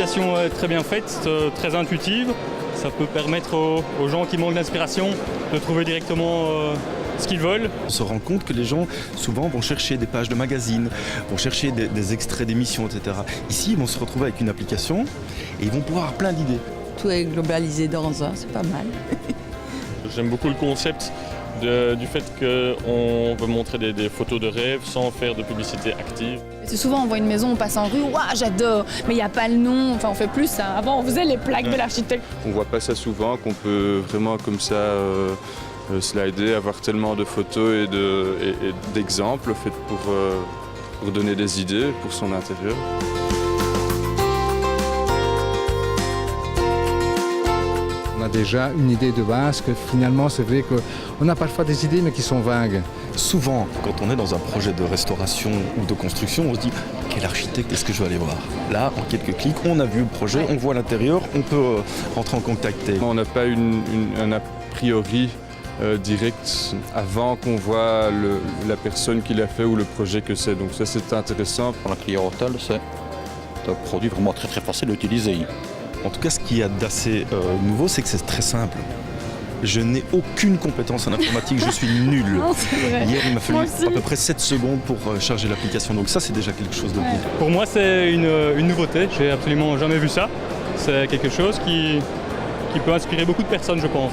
l'application est très bien faite, très intuitive. Ça peut permettre aux gens qui manquent d'inspiration de trouver directement ce qu'ils veulent. On se rend compte que les gens, souvent, vont chercher des pages de magazines, vont chercher des extraits d'émissions, etc. Ici, ils vont se retrouver avec une application et ils vont pouvoir avoir plein d'idées. Tout est globalisé dans un, c'est pas mal. J'aime beaucoup le concept du fait qu'on veut montrer des photos de rêve sans faire de publicité active. C'est souvent on voit une maison, on passe en rue, waouh j'adore, mais il n'y a pas le nom, enfin on fait plus ça. Avant on faisait les plaques de l'architecte. On voit pas ça souvent, qu'on peut vraiment comme ça slider, avoir tellement de photos et d'exemples faits pour donner des idées pour son intérieur. On a déjà une idée de base que finalement c'est vrai qu'on a parfois des idées mais qui sont vagues. Souvent, quand on est dans un projet de restauration ou de construction, on se dit quel architecte est-ce que je vais aller voir? Là, en quelques clics, on a vu le projet, on voit l'intérieur, on peut rentrer en contact. On n'a pas un a priori direct avant qu'on voit la personne qui l'a fait ou le projet que c'est. Donc ça c'est intéressant. Pour la clientèle, c'est un produit vraiment très très facile à utiliser. En tout cas, ce qu'il y a d'assez nouveau, c'est que c'est très simple. Je n'ai aucune compétence en informatique, je suis nul. Non, c'est vrai. Hier, il m'a fallu Moi aussi. à peu près 7 secondes pour charger l'application. Donc ça, c'est déjà quelque chose de bien. Pour moi, c'est une nouveauté. J'ai absolument jamais vu ça. C'est quelque chose qui peut inspirer beaucoup de personnes, je pense.